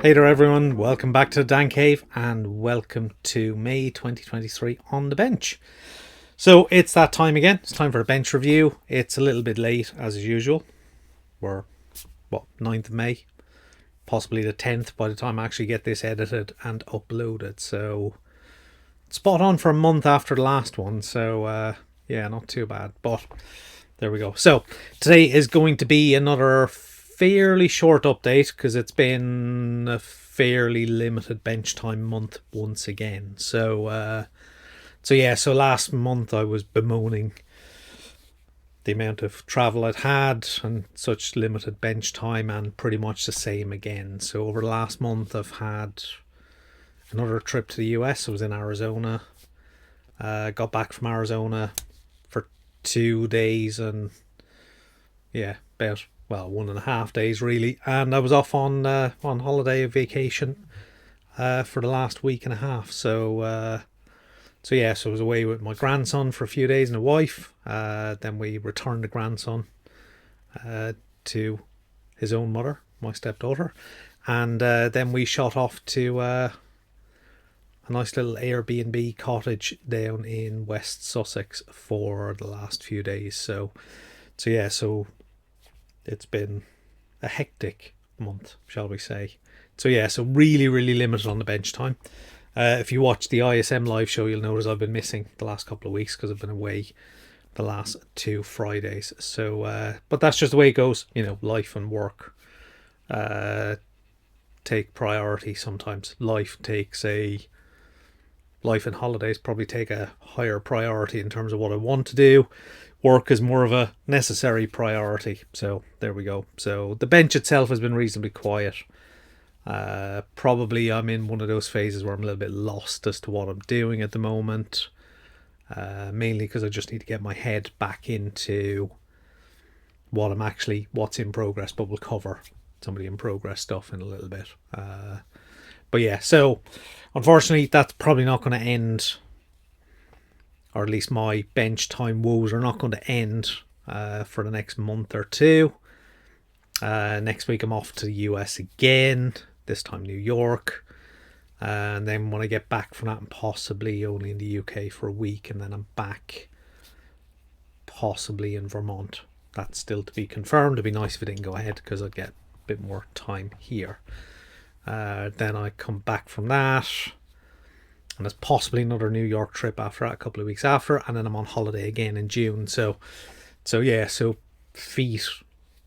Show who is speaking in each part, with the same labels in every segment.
Speaker 1: Hey there everyone, welcome back to the Dan Cave and welcome to May 2023 on the bench. So it's that time again, it's time for a bench review. It's a little bit late as usual. We're, 9th of May, possibly the 10th by the time I actually get this edited and uploaded. So spot on for a month after the last one, so yeah, not too bad, but there we go. So today is going to be another fairly short update because it's been a fairly limited bench time month once again. So last month I was bemoaning the amount of travel I'd had and such limited bench time, and pretty much the same again. So over the last month I've had another trip to the US. I was in Arizona. Got back from Arizona for 2 days and about 1.5 days really, and I was off on holiday, vacation, for the last week and a half. So I was away with my grandson for a few days and a wife. Then we returned the grandson to his own mother, my stepdaughter, and then we shot off to a nice little Airbnb cottage down in West Sussex for the last few days. So it's been a hectic month, shall we say. So really, really limited on the bench time. If you watch the ISM live show, you'll notice I've been missing the last couple of weeks because I've been away the last 2 Fridays. So, but that's just the way it goes. You know, life and work take priority sometimes. Life and holidays probably take a higher priority in terms of what I want to do. Work is more of a necessary priority. So there we go. So the bench itself has been reasonably quiet. Probably I'm in one of those phases where I'm a little bit lost as to what I'm doing at the moment. Mainly because I just need to get my head back into what's in progress, but we'll cover some of the in progress stuff in a little bit. But yeah, so unfortunately that's probably not going to end, or at least my bench time woes are not going to end for the next month or two. Next week I'm off to the US again, this time New York. And then when I get back from that, I'm possibly only in the UK for a week, and then I'm back possibly in Vermont. That's still to be confirmed. It'd be nice if it didn't go ahead because I'd get a bit more time here. Then I come back from that, and there's possibly another New York trip after that, a couple of weeks after, and then I'm on holiday again in June. So feet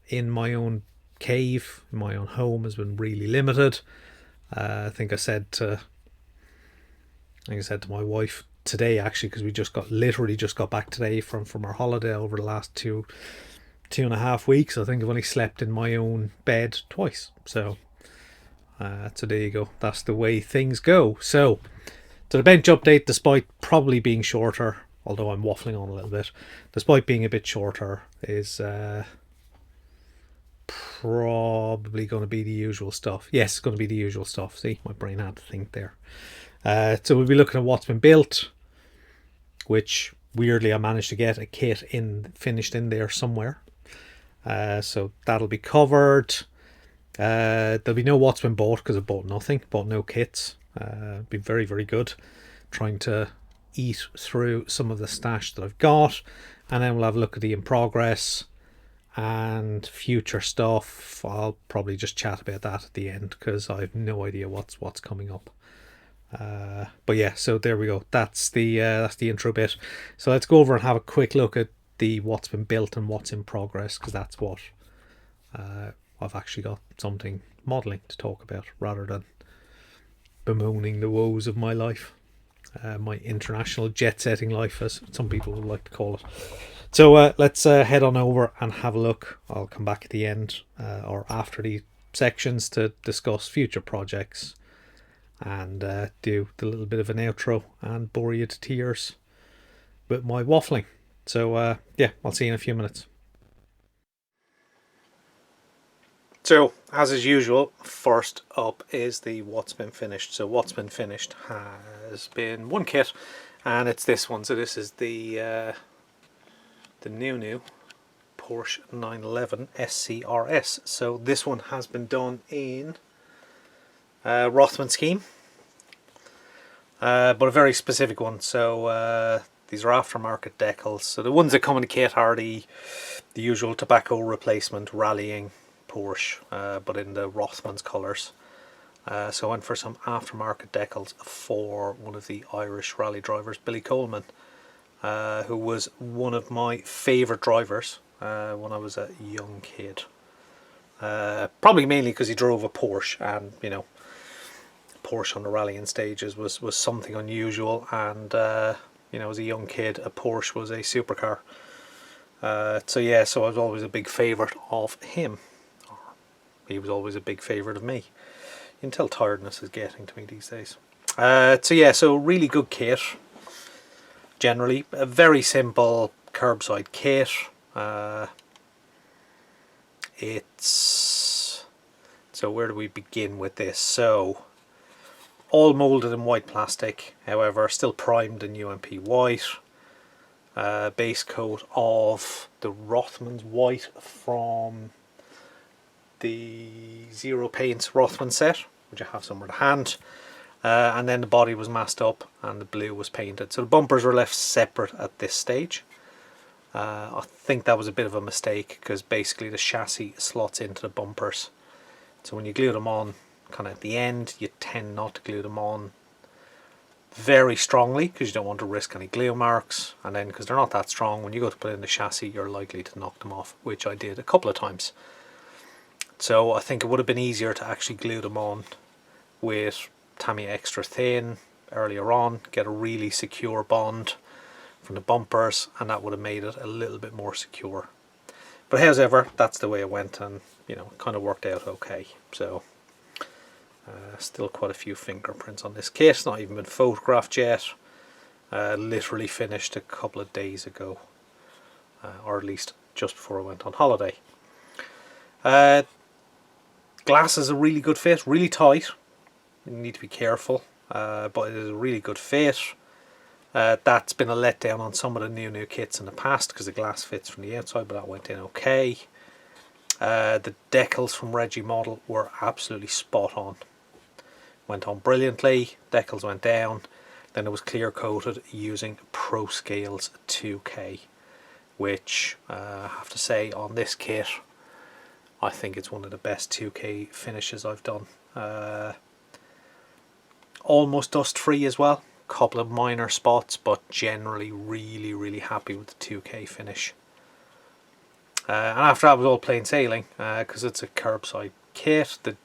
Speaker 1: in my own cave, in my own home, has been really limited. I think I said to my wife today, actually, because we literally just got back today from our holiday over the last 2.5 weeks. I think I've only slept in my own bed twice. So there you go. That's the way things go. So to the bench update, despite probably being shorter, although I'm waffling on a little bit, despite being a bit shorter, is probably going to be the usual stuff. Yes, it's going to be the usual stuff. See, my brain had to think there. So we'll be looking at what's been built, which weirdly I managed to get a kit finished in there somewhere. So that'll be covered. There'll be no what's been bought because I bought nothing, bought no kits. Been very, very good trying to eat through some of the stash that I've got, and then we'll have a look at the in progress and future stuff. I'll probably just chat about that at the end because I have no idea what's coming up. But yeah, so there we go. That's the intro bit. So let's go over and have a quick look at the what's been built and what's in progress, because that's what I've actually got something modelling to talk about rather than bemoaning the woes of my life, my international jet-setting life, as some people would like to call it. So let's head on over and have a look. I'll come back at the end or after the sections to discuss future projects and do the little bit of an outro and bore you to tears with my waffling. So I'll see you in a few minutes. So, as is usual, first up is the what's been finished. So what's been finished has been one kit, and it's this one. So this is the new Porsche 911 SCRS. So this one has been done in Rothman scheme, but a very specific one. So these are aftermarket decals. So the ones that come in the kit are the usual tobacco replacement rallying Porsche, but in the Rothmans colours. So I went for some aftermarket decals for one of the Irish rally drivers, Billy Coleman, who was one of my favourite drivers when I was a young kid. Probably mainly because he drove a Porsche, and you know, Porsche on the rallying stages was something unusual, and you know, as a young kid, a Porsche was a supercar. So yeah, so I was always a big favourite of him. He was always a big favourite of me. You can tell tiredness is getting to me these days. So yeah, so really good kit. Generally, a very simple curbside kit. It's so where do we begin with this? So all moulded in white plastic, however, still primed in UMP white. Base coat of the Rothmans white from the Zero Paints Rothman set, which I have somewhere to hand. And then the body was masked up and the blue was painted. So the bumpers were left separate at this stage. I think that was a bit of a mistake because basically the chassis slots into the bumpers. So when you glue them on kind of at the end, you tend not to glue them on very strongly because you don't want to risk any glue marks. And then because they're not that strong, when you go to put in the chassis, you're likely to knock them off, which I did a couple of times. So I think it would have been easier to actually glue them on with Tamiya Extra Thin earlier on, get a really secure bond from the bumpers, and that would have made it a little bit more secure. But however, that's the way it went, and you know, it kind of worked out okay. So still quite a few fingerprints on this kit. It's not even been photographed yet. Literally finished a couple of days ago, or at least just before I went on holiday. Glass is a really good fit, really tight. You need to be careful, but it is a really good fit. That's been a letdown on some of the new kits in the past because the glass fits from the outside, but that went in okay. The decals from Reggie Model were absolutely spot on. Went on brilliantly, decals went down, then it was clear coated using ProScales 2K, which I have to say on this kit, I think it's one of the best 2K finishes I've done. Almost dust free as well, couple of minor spots, but generally really happy with the 2K finish. And after that was all plain sailing because it's a curbside kit. The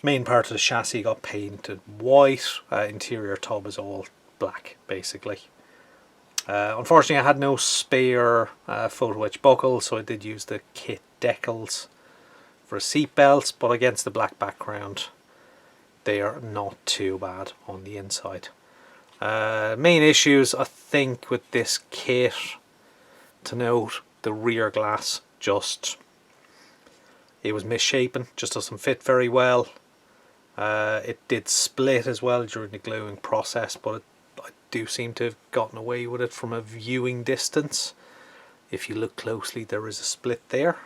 Speaker 1: main part of the chassis got painted white, interior tub is all black basically. Unfortunately I had no spare photo etch buckle, so I did use the kit decals for seat belts, but against the black background they are not too bad on the inside. Main issues I think with this kit to note, the rear glass it was misshapen, just doesn't fit very well. It did split as well during the gluing process, but I do seem to have gotten away with it from a viewing distance. If you look closely, there is a split there.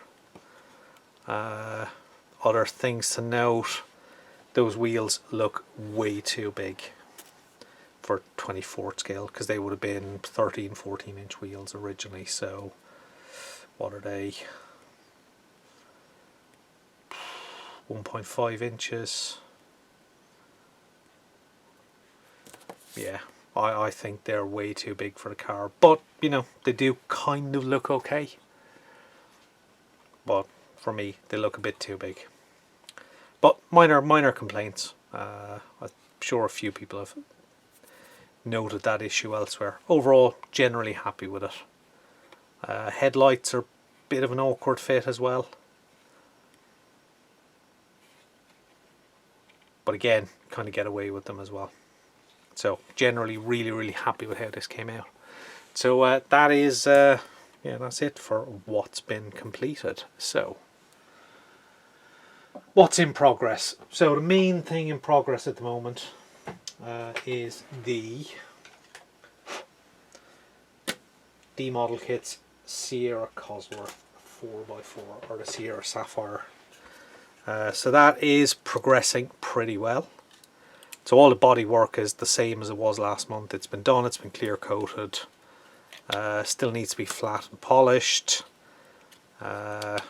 Speaker 1: Other things to note, those wheels look way too big for 24th scale because they would have been 13-14 inch wheels originally. So what are they, 1.5 inches? Yeah, I think they're way too big for the car, but you know, they do kind of look okay, but for me they look a bit too big. But minor complaints. I'm sure a few people have noted that issue elsewhere. Overall, generally happy with it. Headlights are a bit of an awkward fit as well, but again, kind of get away with them as well. So generally really happy with how this came out. So that is yeah, that's it for what's been completed. So what's in progress? So the main thing in progress at the moment is the D model kits Sierra Cosworth 4x4 or the Sierra Sapphire So that is progressing pretty well. So all the body work is the same as it was last month. It's been done, it's been clear coated. Still needs to be flat and polished. It's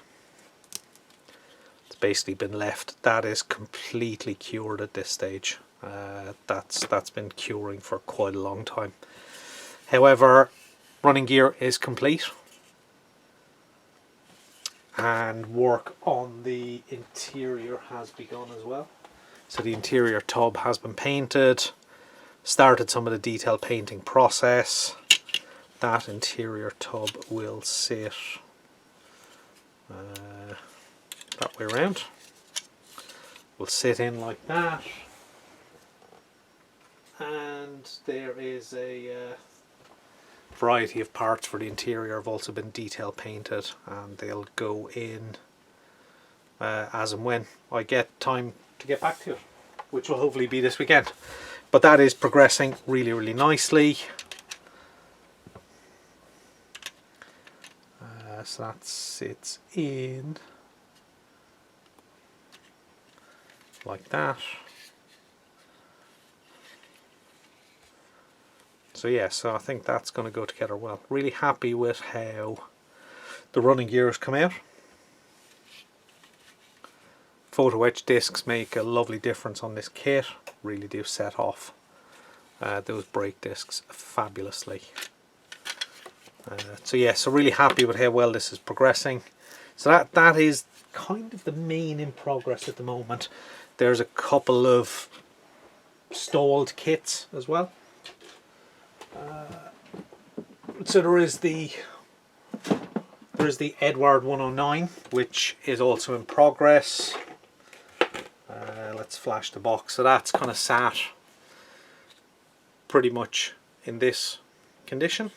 Speaker 1: basically been left. That is completely cured at this stage. That's been curing for quite a long time. However, running gear is complete, and work on the interior has begun as well. So the interior tub has been painted, started some of the detail painting process. That interior tub will sit that way around. Will sit in like that, and there is a variety of parts for the interior have also been detail painted, and they'll go in as and when I get time to get back to it, which will hopefully be this weekend. But that is progressing really nicely. So that sits in like that. So yeah, so I think that's going to go together well. Really happy with how the running gear has come out. Photo etch discs make a lovely difference on this kit. Really do set off those brake discs fabulously. So yeah, so really happy with how well this is progressing. So that is kind of the main in progress at the moment. There's a couple of stalled kits as well. So there is the Edward 109, which is also in progress. Let's flash the box. So that's kind of sat pretty much in this condition.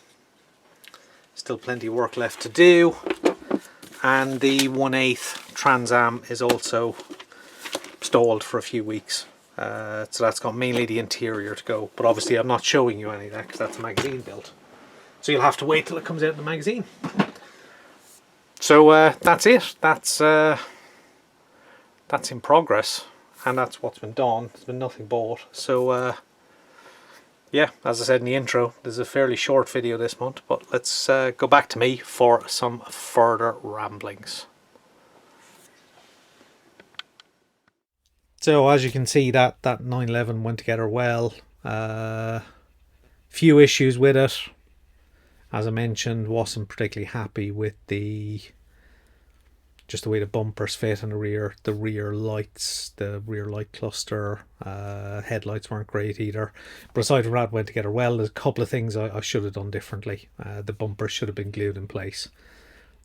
Speaker 1: Still plenty of work left to do. And the 1/8 Trans Am is also stalled for a few weeks. So that's got mainly the interior to go. But obviously I'm not showing you any of that because that's a magazine build. So you'll have to wait till it comes out in the magazine. So that's it. That's in progress. And that's what's been done. There's been nothing bought. So yeah, as I said in the intro, this is a fairly short video this month, but let's go back to me for some further ramblings. So as you can see, that 911 went together well. Few issues with it. As I mentioned, wasn't particularly happy with just the way the bumpers fit in the rear lights, the rear light cluster, headlights weren't great either. But aside from that, went together well. There's a couple of things I should have done differently. The bumpers should have been glued in place.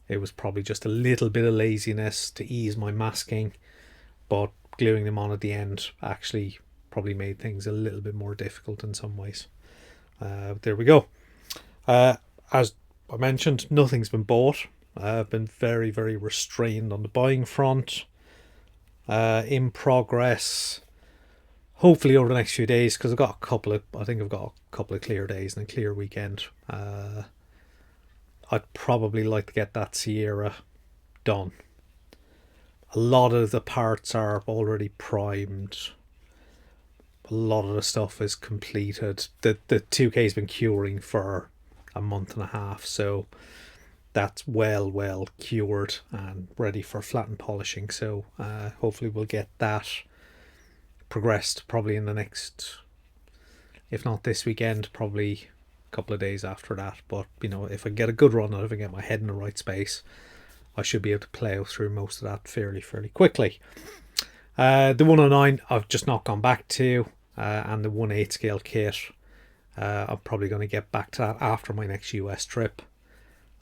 Speaker 1: It was probably just a little bit of laziness to ease my masking, but gluing them on at the end actually probably made things a little bit more difficult in some ways. There we go. As I mentioned, nothing's been bought. I've been very restrained on the buying front. In progress, hopefully over the next few days, because I've got a couple of clear days and a clear weekend. I'd probably like to get that Sierra done. A lot of the parts are already primed. A lot of the stuff is completed. The 2K's been curing for a month and a half, so that's well cured and ready for flat and polishing. So hopefully we'll get that progressed probably in the next, if not this weekend, probably a couple of days after that. But you know, if I get a good run out, if I get my head in the right space, I should be able to plough through most of that fairly quickly. The 109 I've just not gone back to, and the 1/8 scale kit I'm probably going to get back to that after my next US trip,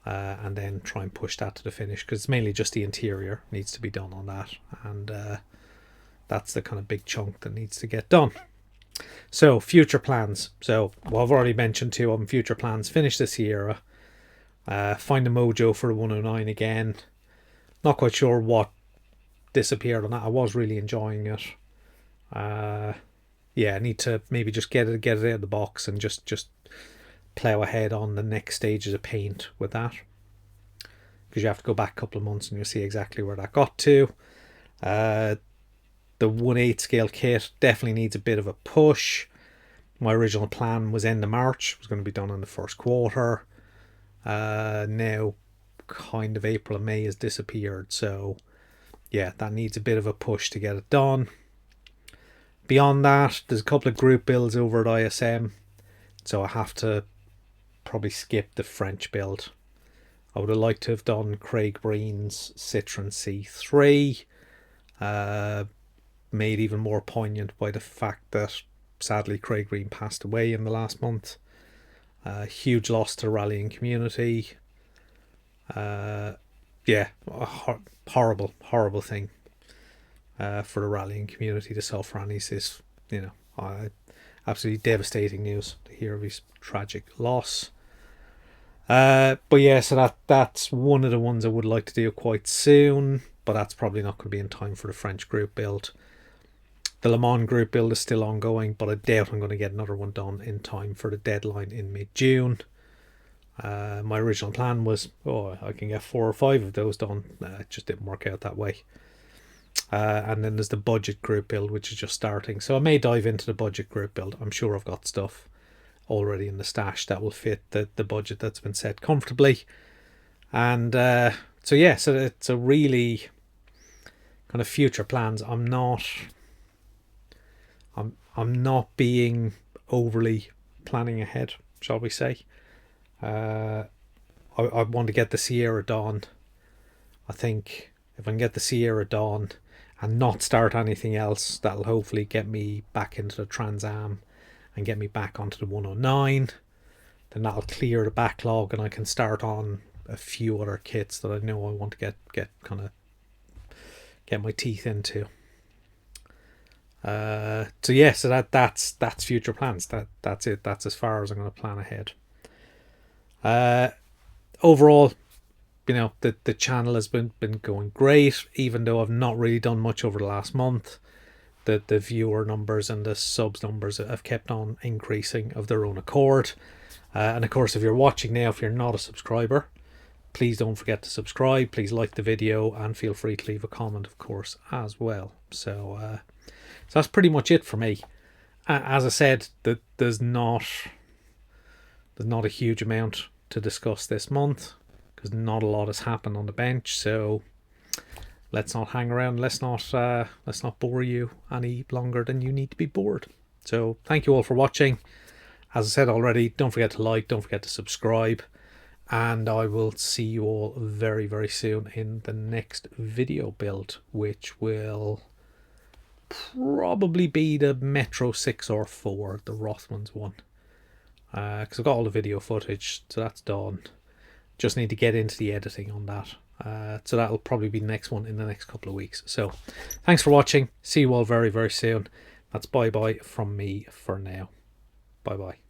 Speaker 1: and then try and push that to the finish, because it's mainly just the interior needs to be done on that, and that's the kind of big chunk that needs to get done. So future plans. So well, I've already mentioned two of them. Future plans: finish the Sierra, find the mojo for the 109 again. Not quite sure what disappeared on that. I was really enjoying it. Yeah, I need to maybe just get it out of the box and just plough ahead on the next stages of paint with that, because you have to go back a couple of months and you'll see exactly where that got to. The 1/8 scale kit definitely needs a bit of a push. My original plan was end of March. It was going to be done in the first quarter. Now kind of April and May has disappeared. So yeah, that needs a bit of a push to get it done. Beyond that, there's a couple of group builds over at ISM. So I have to probably skip the French build. I would have liked to have done Craig Breen's Citroen C3. Made even more poignant by the fact that sadly Craig Breen passed away in the last month. Huge loss to the rallying community. Yeah, a horrible thing for the rallying community to suffer. And he's this, absolutely devastating news to hear of his tragic loss. But yeah, so that's one of the ones I would like to do quite soon, but that's probably not going to be in time for the French group build. The Le Mans group build is still ongoing, but I doubt I'm going to get another one done in time for the deadline in mid-June. My original plan was, I can get 4 or 5 of those done. It just didn't work out that way. And then there's the budget group build, which is just starting. So I may dive into the budget group build. I'm sure I've got stuff already in the stash that will fit the budget that's been set comfortably. And so it's a really kind of future plans. I'm not being overly planning ahead, shall we say. I want to get the Sierra Dawn. I think if I can get the Sierra Dawn and not start anything else, that'll hopefully get me back into the Trans Am and get me back onto the 109. Then that'll clear the backlog and I can start on a few other kits that I know I want to get my teeth into. So that's future plans. That's it. That's as far as I'm going to plan ahead. Overall, the channel has been going great, even though I've not really done much over the last month. The viewer numbers and the subs numbers have kept on increasing of their own accord. And of course, if you're watching now, if you're not a subscriber, please don't forget to subscribe. Please like the video and feel free to leave a comment, of course, as well. So that's pretty much it for me. As I said, there's not a huge amount to discuss this month because not a lot has happened on the bench. So let's not hang around. Let's not bore you any longer than you need to be bored. So thank you all for watching. As I said already, don't forget to like, don't forget to subscribe, and I will see you all very, very soon in the next video build, which will probably be the Metro 6 or 4, the Rothmans one. Because I've got all the video footage, so that's done. Just need to get into the editing on that. So that'll probably be the next one in the next couple of weeks. So thanks for watching. See you all very, very soon. That's bye-bye from me for now. Bye-bye.